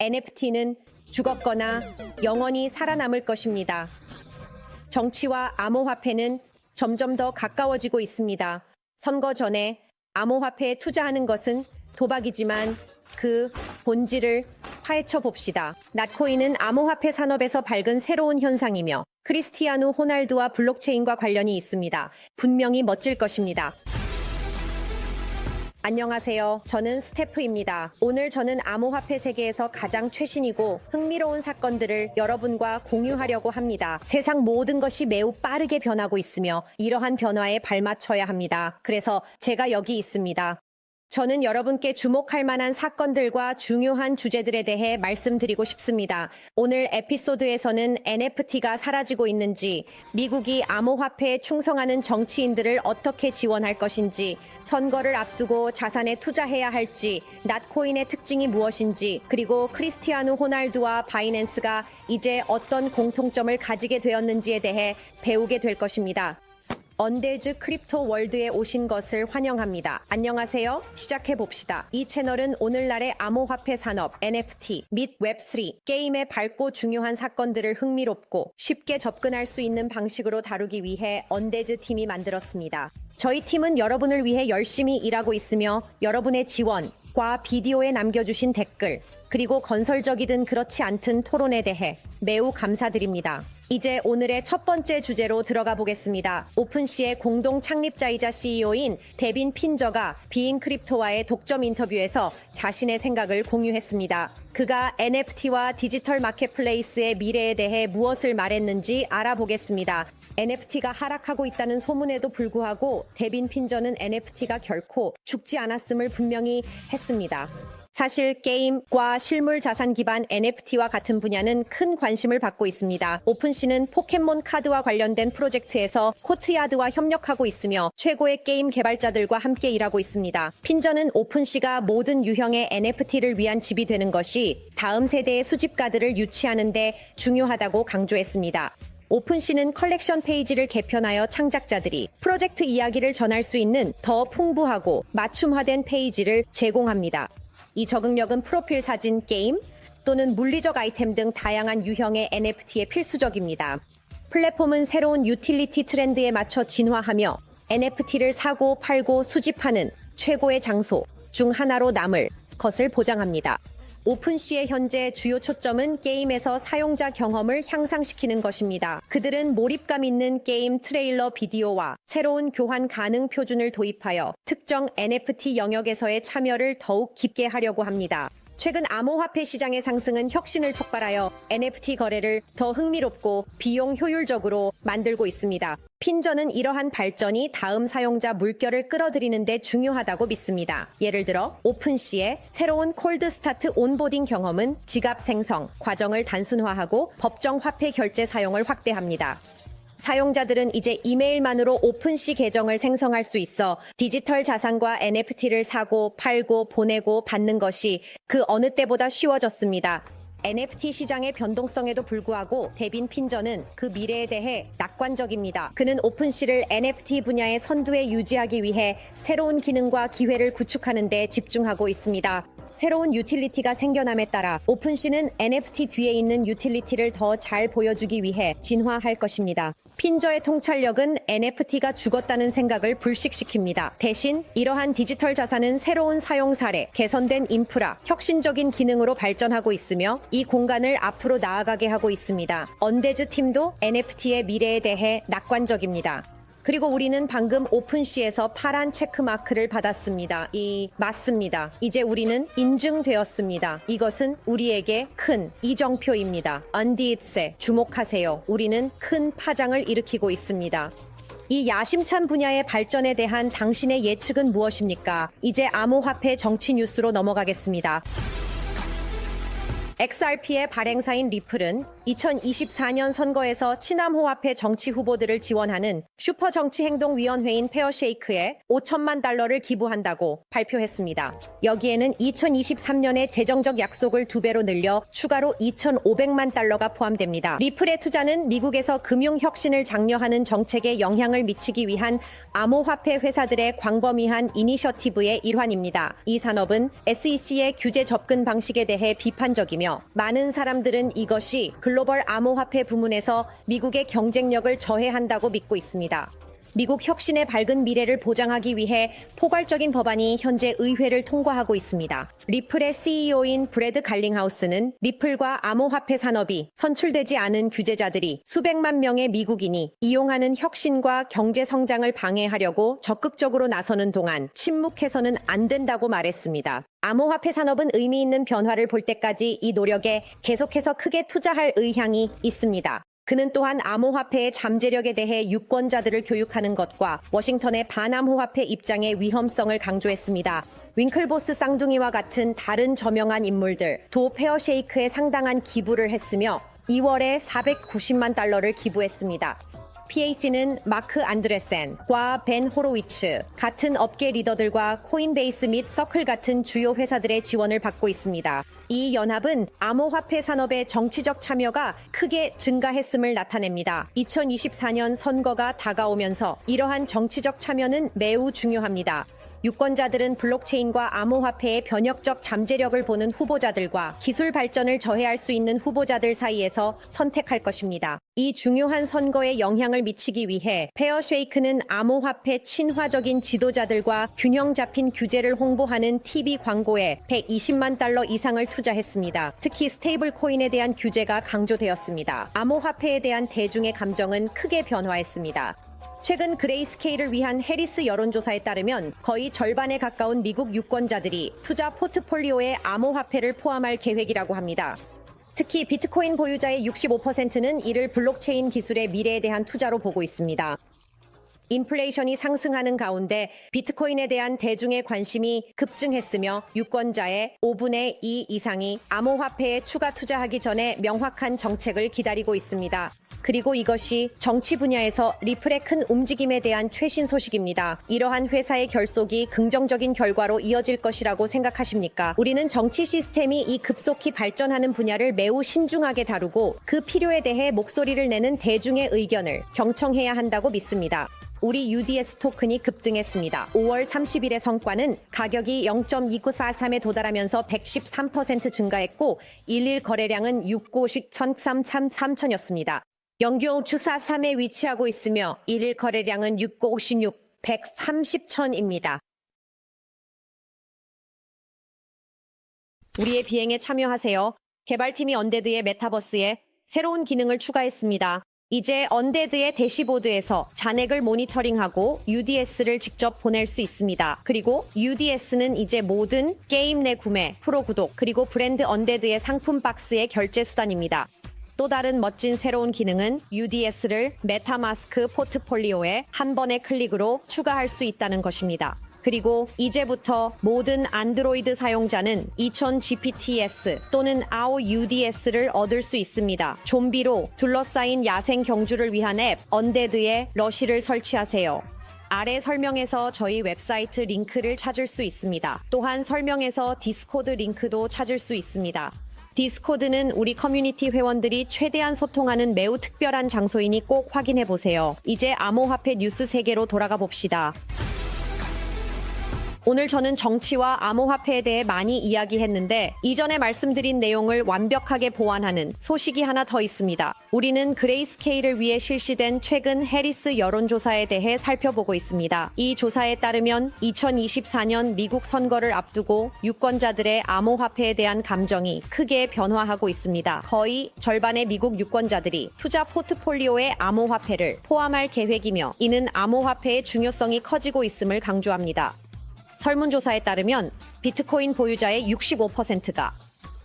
NFT는 죽었거나 영원히 살아남을 것입니다. 정치와 암호화폐는 점점 더 가까워지고 있습니다. 선거 전에 암호화폐에 투자하는 것은 도박이지만 그 본질을 파헤쳐 봅시다. 낫코인은 암호화폐 산업에서 밝은 새로운 현상이며 크리스티아누 호날두와 블록체인과 관련이 있습니다. 분명히 멋질 것입니다. 안녕하세요. 저는 스테프입니다. 오늘 저는 암호화폐 세계에서 가장 최신이고 흥미로운 사건들을 여러분과 공유하려고 합니다. 세상 모든 것이 매우 빠르게 변하고 있으며 이러한 변화에 발맞춰야 합니다. 그래서 제가 여기 있습니다. 저는 여러분께 주목할 만한 사건들과 중요한 주제들에 대해 말씀드리고 싶습니다. 오늘 에피소드에서는 NFT가 사라지고 있는지, 미국이 암호화폐에 충성하는 정치인들을 어떻게 지원할 것인지, 선거를 앞두고 자산에 투자해야 할지, 낫코인의 특징이 무엇인지, 그리고 크리스티아누 호날두와 바이낸스가 이제 어떤 공통점을 가지게 되었는지에 대해 배우게 될 것입니다. 언데즈 크립토 월드에 오신 것을 환영합니다. 안녕하세요. 시작해봅시다. 이 채널은 오늘날의 암호화폐 산업, NFT 및 웹3, 게임의 밝고 중요한 사건들을 흥미롭고 쉽게 접근할 수 있는 방식으로 다루기 위해 언데즈 팀이 만들었습니다. 저희 팀은 여러분을 위해 열심히 일하고 있으며 여러분의 지원과 비디오에 남겨주신 댓글, 그리고 건설적이든 그렇지 않든 토론에 대해 매우 감사드립니다. 이제 오늘의 첫 번째 주제로 들어가 보겠습니다. 오픈시의 공동 창립자이자 CEO인 데빈 핀저가 비잉 크립토와의 독점 인터뷰에서 자신의 생각을 공유했습니다. 그가 NFT와 디지털 마켓플레이스의 미래에 대해 무엇을 말했는지 알아보겠습니다. NFT가 하락하고 있다는 소문에도 불구하고 데빈 핀저는 NFT가 결코 죽지 않았음을 분명히 했습니다. 사실 게임과 실물 자산 기반 NFT와 같은 분야는 큰 관심을 받고 있습니다. 오픈시는 포켓몬 카드와 관련된 프로젝트에서 코트야드와 협력하고 있으며 최고의 게임 개발자들과 함께 일하고 있습니다. 핀저는 오픈시가 모든 유형의 NFT를 위한 집이 되는 것이 다음 세대의 수집가들을 유치하는 데 중요하다고 강조했습니다. 오픈시는 컬렉션 페이지를 개편하여 창작자들이 프로젝트 이야기를 전할 수 있는 더 풍부하고 맞춤화된 페이지를 제공합니다. 이 적응력은 프로필 사진, 게임 또는 물리적 아이템 등 다양한 유형의 NFT에 필수적입니다. 플랫폼은 새로운 유틸리티 트렌드에 맞춰 진화하며 NFT를 사고 팔고 수집하는 최고의 장소 중 하나로 남을 것을 보장합니다. 오픈시의 현재 주요 초점은 게임에서 사용자 경험을 향상시키는 것입니다. 그들은 몰입감 있는 게임 트레일러 비디오와 새로운 교환 가능 표준을 도입하여 특정 NFT 영역에서의 참여를 더욱 깊게 하려고 합니다. 최근 암호화폐 시장의 상승은 혁신을 촉발하여 NFT 거래를 더 흥미롭고 비용 효율적으로 만들고 있습니다. 핀저는 이러한 발전이 다음 사용자 물결을 끌어들이는 데 중요하다고 믿습니다. 예를 들어 오픈시의 새로운 콜드 스타트 온보딩 경험은 지갑 생성 과정을 단순화하고 법정 화폐 결제 사용을 확대합니다. 사용자들은 이제 이메일만으로 오픈시 계정을 생성할 수 있어 디지털 자산과 NFT를 사고 팔고 보내고 받는 것이 그 어느 때보다 쉬워졌습니다. NFT 시장의 변동성에도 불구하고 데빈 핀저는 그 미래에 대해 낙관적입니다. 그는 오픈시를 NFT 분야의 선두에 유지하기 위해 새로운 기능과 기회를 구축하는 데 집중하고 있습니다. 새로운 유틸리티가 생겨남에 따라 오픈시는 NFT 뒤에 있는 유틸리티를 더 잘 보여주기 위해 진화할 것입니다. 핀저의 통찰력은 NFT가 죽었다는 생각을 불식시킵니다. 대신 이러한 디지털 자산은 새로운 사용 사례, 개선된 인프라, 혁신적인 기능으로 발전하고 있으며 이 공간을 앞으로 나아가게 하고 있습니다. 언데즈 팀도 NFT의 미래에 대해 낙관적입니다. 그리고 우리는 방금 오픈시에서 파란 체크마크를 받았습니다. 맞습니다. 이제 우리는 인증되었습니다. 이것은 우리에게 큰 이정표입니다. 언디잇세 주목하세요. 우리는 큰 파장을 일으키고 있습니다. 이 야심찬 분야의 발전에 대한 당신의 예측은 무엇입니까? 이제 암호화폐 정치 뉴스로 넘어가겠습니다. XRP의 발행사인 리플은 2024년 선거에서 친암호화폐 정치 후보들을 지원하는 슈퍼정치행동위원회인 페어쉐이크에 5천만 달러를 기부한다고 발표했습니다. 여기에는 2023년에 재정적 약속을 2배로 늘려 추가로 2,500만 달러가 포함됩니다. 리플의 투자는 미국에서 금융혁신을 장려하는 정책에 영향을 미치기 위한 암호화폐 회사들의 광범위한 이니셔티브의 일환입니다. 이 산업은 SEC의 규제 접근 방식에 대해 비판적이며 있으며 많은 사람들은 이것이 글로벌 암호화폐 부문에서 미국의 경쟁력을 저해한다고 믿고 있습니다. 미국 혁신의 밝은 미래를 보장하기 위해 포괄적인 법안이 현재 의회를 통과하고 있습니다. 리플의 CEO인 브래드 갈링하우스는 리플과 암호화폐 산업이 선출되지 않은 규제자들이 수백만 명의 미국인이 이용하는 혁신과 경제 성장을 방해하려고 적극적으로 나서는 동안 침묵해서는 안 된다고 말했습니다. 암호화폐 산업은 의미 있는 변화를 볼 때까지 이 노력에 계속해서 크게 투자할 의향이 있습니다. 그는 또한 암호화폐의 잠재력에 대해 유권자들을 교육하는 것과 워싱턴의 반암호화폐 입장의 위험성을 강조했습니다. 윙클보스 쌍둥이와 같은 다른 저명한 인물들, 도 페어쉐이크에 상당한 기부를 했으며 2월에 490만 달러를 기부했습니다. PAC는 마크 안드레센과 벤 호로위츠 같은 업계 리더들과 코인베이스 및 서클 같은 주요 회사들의 지원을 받고 있습니다. 이 연합은 암호화폐 산업의 정치적 참여가 크게 증가했음을 나타냅니다. 2024년 선거가 다가오면서 이러한 정치적 참여는 매우 중요합니다. 유권자들은 블록체인과 암호화폐의 변혁적 잠재력을 보는 후보자들과 기술 발전을 저해할 수 있는 후보자들 사이에서 선택할 것입니다. 이 중요한 선거에 영향을 미치기 위해 페어쉐이크는 암호화폐 친화적인 지도자들과 균형 잡힌 규제를 홍보하는 TV 광고에 120만 달러 이상을 투자했습니다. 특히 스테이블 코인에 대한 규제가 강조되었습니다. 암호화폐에 대한 대중의 감정은 크게 변화했습니다. 최근 그레이스케일을 위한 해리스 여론조사에 따르면 거의 절반에 가까운 미국 유권자들이 투자 포트폴리오에 암호화폐를 포함할 계획이라고 합니다. 특히 비트코인 보유자의 65%는 이를 블록체인 기술의 미래에 대한 투자로 보고 있습니다. 인플레이션이 상승하는 가운데 비트코인에 대한 대중의 관심이 급증했으며 유권자의 5분의 2 이상이 암호화폐에 추가 투자하기 전에 명확한 정책을 기다리고 있습니다. 그리고 이것이 정치 분야에서 리플의 큰 움직임에 대한 최신 소식입니다. 이러한 회사의 결속이 긍정적인 결과로 이어질 것이라고 생각하십니까? 우리는 정치 시스템이 이 급속히 발전하는 분야를 매우 신중하게 다루고 그 필요에 대해 목소리를 내는 대중의 의견을 경청해야 한다고 믿습니다. 우리 UDS 토큰이 급등했습니다. 5월 30일의 성과는 가격이 0.2943에 도달하면서 113% 증가했고 1일 거래량은 6고씩 1333였습니다. 영규 주사 3에 위치하고 있으며 1일 거래량은 656, 130천입니다. 우리의 비행에 참여하세요. 개발팀이 언데드의 메타버스에 새로운 기능을 추가했습니다. 이제 언데드의 대시보드에서 잔액을 모니터링하고 UDS를 직접 보낼 수 있습니다. 그리고 UDS는 이제 모든 게임 내 구매, 프로 구독, 그리고 브랜드 언데드의 상품 박스의 결제 수단입니다. 또 다른 멋진 새로운 기능은 UDS를 메타마스크 포트폴리오에 한 번의 클릭으로 추가할 수 있다는 것입니다. 그리고 이제부터 모든 안드로이드 사용자는 2000 GPTS 또는 AO UDS를 얻을 수 있습니다. 좀비로 둘러싸인 야생 경주를 위한 앱 언데드에 러시를 설치하세요. 아래 설명에서 저희 웹사이트 링크를 찾을 수 있습니다. 또한 설명에서 디스코드 링크도 찾을 수 있습니다. 디스코드는 우리 커뮤니티 회원들이 최대한 소통하는 매우 특별한 장소이니 꼭 확인해 보세요. 이제 암호화폐 뉴스 세계로 돌아가 봅시다. 오늘 저는 정치와 암호화폐에 대해 많이 이야기했는데 이전에 말씀드린 내용을 완벽하게 보완하는 소식이 하나 더 있습니다. 우리는 그레이스케일을 위해 실시된 최근 해리스 여론조사에 대해 살펴보고 있습니다. 이 조사에 따르면 2024년 미국 선거를 앞두고 유권자들의 암호화폐에 대한 감정이 크게 변화하고 있습니다. 거의 절반의 미국 유권자들이 투자 포트폴리오에 암호화폐를 포함할 계획이며 이는 암호화폐의 중요성이 커지고 있음을 강조합니다. 설문조사에 따르면 비트코인 보유자의 65%가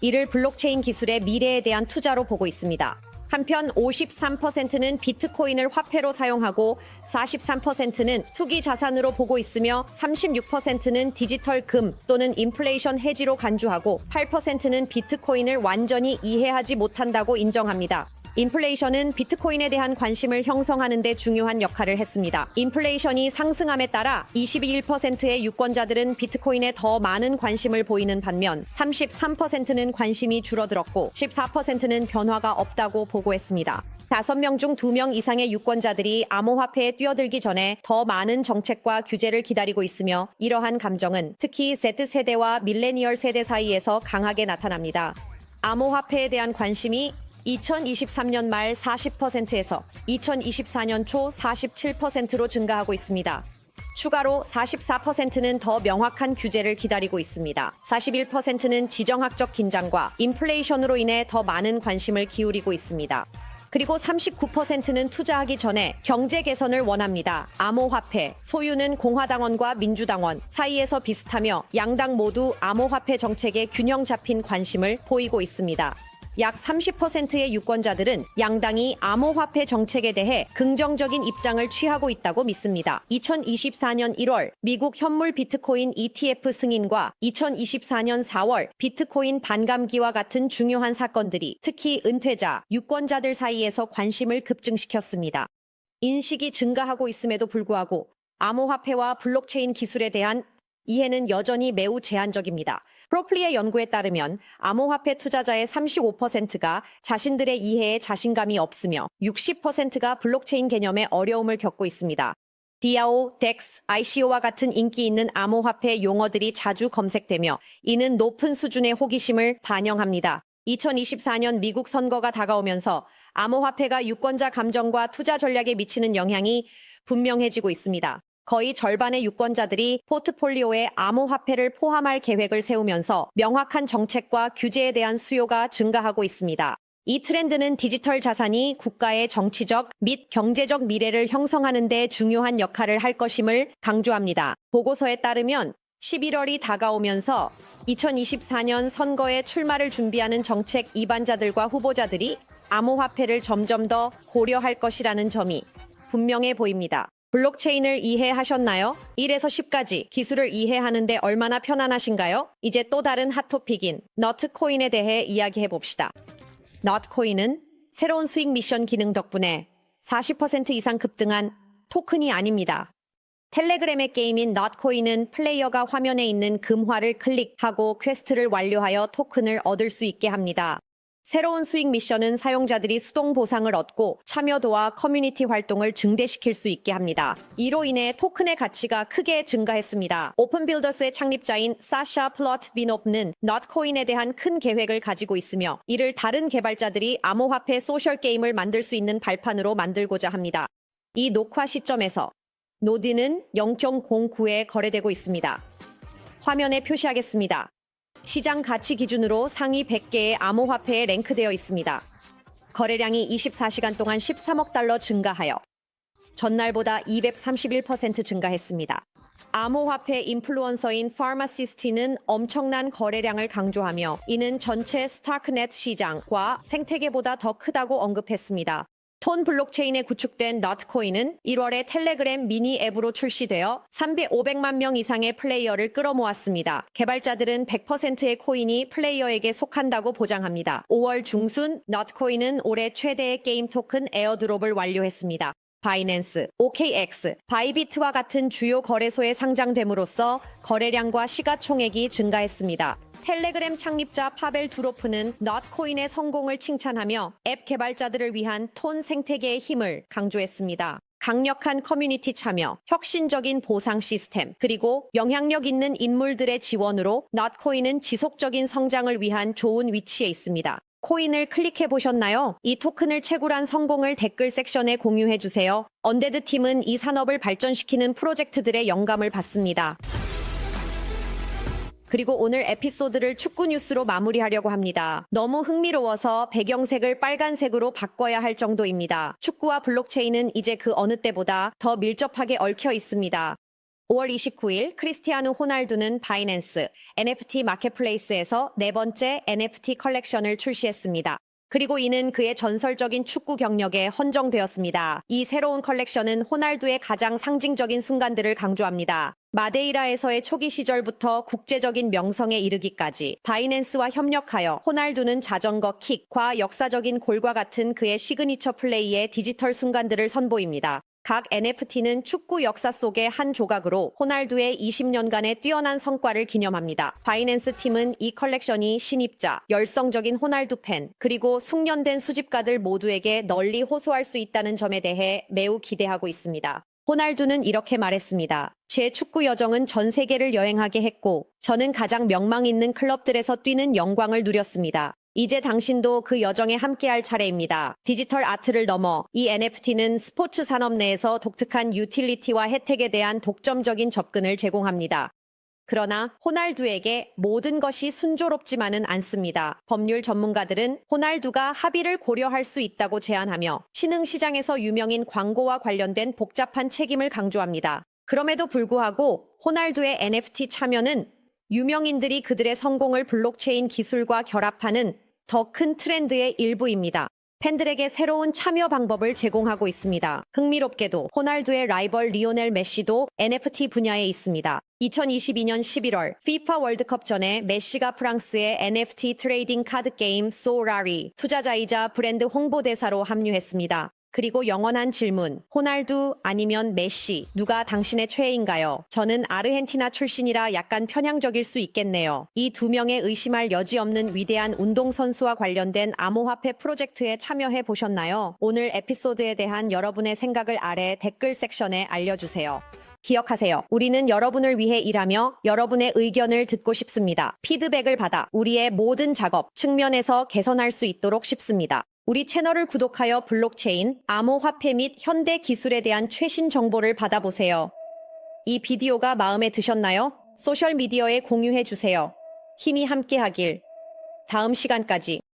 이를 블록체인 기술의 미래에 대한 투자로 보고 있습니다. 한편 53%는 비트코인을 화폐로 사용하고 43%는 투기 자산으로 보고 있으며 36%는 디지털 금 또는 인플레이션 해지로 간주하고 8%는 비트코인을 완전히 이해하지 못한다고 인정합니다. 인플레이션은 비트코인에 대한 관심을 형성하는 데 중요한 역할을 했습니다. 인플레이션이 상승함에 따라 21%의 유권자들은 비트코인에 더 많은 관심을 보이는 반면 33%는 관심이 줄어들었고 14%는 변화가 없다고 보고했습니다. 5명 중 2명 이상의 유권자들이 암호화폐에 뛰어들기 전에 더 많은 정책과 규제를 기다리고 있으며 이러한 감정은 특히 Z세대와 밀레니얼 세대 사이에서 강하게 나타납니다. 암호화폐에 대한 관심이 2023년 말 40%에서 2024년 초 47%로 증가하고 있습니다. 추가로 44%는 더 명확한 규제를 기다리고 있습니다. 41%는 지정학적 긴장과 인플레이션으로 인해 더 많은 관심을 기울이고 있습니다. 그리고 39%는 투자하기 전에 경제 개선을 원합니다. 암호화폐, 소유는 공화당원과 민주당원 사이에서 비슷하며 양당 모두 암호화폐 정책에 균형 잡힌 관심을 보이고 있습니다. 약 30%의 유권자들은 양당이 암호화폐 정책에 대해 긍정적인 입장을 취하고 있다고 믿습니다. 2024년 1월 미국 현물 비트코인 ETF 승인과 2024년 4월 비트코인 반감기와 같은 중요한 사건들이 특히 은퇴자, 유권자들 사이에서 관심을 급증시켰습니다. 인식이 증가하고 있음에도 불구하고 암호화폐와 블록체인 기술에 대한 이해는 여전히 매우 제한적입니다. 프로플리의 연구에 따르면 암호화폐 투자자의 35%가 자신들의 이해에 자신감이 없으며 60%가 블록체인 개념에 어려움을 겪고 있습니다. DAO, DEX, ICO와 같은 인기 있는 암호화폐 용어들이 자주 검색되며 이는 높은 수준의 호기심을 반영합니다. 2024년 미국 선거가 다가오면서 암호화폐가 유권자 감정과 투자 전략에 미치는 영향이 분명해지고 있습니다. 거의 절반의 유권자들이 포트폴리오에 암호화폐를 포함할 계획을 세우면서 명확한 정책과 규제에 대한 수요가 증가하고 있습니다. 이 트렌드는 디지털 자산이 국가의 정치적 및 경제적 미래를 형성하는 데 중요한 역할을 할 것임을 강조합니다. 보고서에 따르면 11월이 다가오면서 2024년 선거에 출마를 준비하는 정책 이반자들과 후보자들이 암호화폐를 점점 더 고려할 것이라는 점이 분명해 보입니다. 블록체인을 이해하셨나요? 1에서 10까지 기술을 이해하는데 얼마나 편안하신가요? 이제 또 다른 핫토픽인 너트코인에 대해 이야기해봅시다. 너트코인은 새로운 수익 미션 기능 덕분에 40% 이상 급등한 토큰이 아닙니다. 텔레그램의 게임인 너트코인은 플레이어가 화면에 있는 금화를 클릭하고 퀘스트를 완료하여 토큰을 얻을 수 있게 합니다. 새로운 수익 미션은 사용자들이 수동 보상을 얻고 참여도와 커뮤니티 활동을 증대시킬 수 있게 합니다. 이로 인해 토큰의 가치가 크게 증가했습니다. 오픈빌더스의 창립자인 사샤 플러트비노프는 너트코인에 대한 큰 계획을 가지고 있으며 이를 다른 개발자들이 암호화폐 소셜 게임을 만들 수 있는 발판으로 만들고자 합니다. 이 녹화 시점에서 노드는 0.09에 거래되고 있습니다. 화면에 표시하겠습니다. 시장 가치 기준으로 상위 100개의 암호화폐에 랭크되어 있습니다. 거래량이 24시간 동안 13억 달러 증가하여 전날보다 231% 증가했습니다. 암호화폐 인플루언서인 파마시스티는 엄청난 거래량을 강조하며 이는 전체 스타크넷 시장과 생태계보다 더 크다고 언급했습니다. 톤 블록체인에 구축된 너트코인은 1월에 텔레그램 미니 앱으로 출시되어 500만 명 이상의 플레이어를 끌어모았습니다. 개발자들은 100%의 코인이 플레이어에게 속한다고 보장합니다. 5월 중순 너트코인은 올해 최대의 게임 토큰 에어드롭을 완료했습니다. 바이낸스, OKX, 바이비트와 같은 주요 거래소에 상장됨으로써 거래량과 시가총액이 증가했습니다. 텔레그램 창립자 파벨 두로프는 너트코인의 성공을 칭찬하며 앱 개발자들을 위한 톤 생태계의 힘을 강조했습니다. 강력한 커뮤니티 참여, 혁신적인 보상 시스템, 그리고 영향력 있는 인물들의 지원으로 너트코인은 지속적인 성장을 위한 좋은 위치에 있습니다. 코인을 클릭해 보셨나요? 이 토큰을 채굴한 성공을 댓글 섹션에 공유해 주세요. 언데드 팀은 이 산업을 발전시키는 프로젝트들의 영감을 받습니다. 그리고 오늘 에피소드를 축구 뉴스로 마무리하려고 합니다. 너무 흥미로워서 배경색을 빨간색으로 바꿔야 할 정도입니다. 축구와 블록체인은 이제 그 어느 때보다 더 밀접하게 얽혀 있습니다. 5월 29일 크리스티아누 호날두는 바이낸스 NFT 마켓플레이스에서 네 번째 NFT 컬렉션을 출시했습니다. 그리고 이는 그의 전설적인 축구 경력에 헌정되었습니다. 이 새로운 컬렉션은 호날두의 가장 상징적인 순간들을 강조합니다. 마데이라에서의 초기 시절부터 국제적인 명성에 이르기까지 바이낸스와 협력하여 호날두는 자전거 킥과 역사적인 골과 같은 그의 시그니처 플레이의 디지털 순간들을 선보입니다. 각 NFT는 축구 역사 속의 한 조각으로 호날두의 20년간의 뛰어난 성과를 기념합니다. 바이낸스 팀은 이 컬렉션이 신입자, 열성적인 호날두 팬, 그리고 숙련된 수집가들 모두에게 널리 호소할 수 있다는 점에 대해 매우 기대하고 있습니다. 호날두는 이렇게 말했습니다. 제 축구 여정은 전 세계를 여행하게 했고, 저는 가장 명망 있는 클럽들에서 뛰는 영광을 누렸습니다. 이제 당신도 그 여정에 함께할 차례입니다. 디지털 아트를 넘어 이 NFT는 스포츠 산업 내에서 독특한 유틸리티와 혜택에 대한 독점적인 접근을 제공합니다. 그러나 호날두에게 모든 것이 순조롭지만은 않습니다. 법률 전문가들은 호날두가 합의를 고려할 수 있다고 제안하며 신흥시장에서 유명인 광고와 관련된 복잡한 책임을 강조합니다. 그럼에도 불구하고 호날두의 NFT 참여는 유명인들이 그들의 성공을 블록체인 기술과 결합하는 더 큰 트렌드의 일부입니다. 팬들에게 새로운 참여 방법을 제공하고 있습니다. 흥미롭게도 호날두의 라이벌 리오넬 메시도 NFT 분야에 있습니다. 2022년 11월 FIFA 월드컵 전에 메시가 프랑스의 NFT 트레이딩 카드 게임 소라리 투자자이자 브랜드 홍보대사로 합류했습니다. 그리고 영원한 질문, 호날두 아니면 메시, 누가 당신의 최애인가요? 저는 아르헨티나 출신이라 약간 편향적일 수 있겠네요. 이 두 명의 의심할 여지 없는 위대한 운동선수와 관련된 암호화폐 프로젝트에 참여해 보셨나요? 오늘 에피소드에 대한 여러분의 생각을 아래 댓글 섹션에 알려주세요. 기억하세요. 우리는 여러분을 위해 일하며 여러분의 의견을 듣고 싶습니다. 피드백을 받아 우리의 모든 작업 측면에서 개선할 수 있도록 싶습니다. 우리 채널을 구독하여 블록체인, 암호화폐 및 현대 기술에 대한 최신 정보를 받아보세요. 이 비디오가 마음에 드셨나요? 소셜미디어에 공유해 주세요. 힘이 함께하길. 다음 시간까지.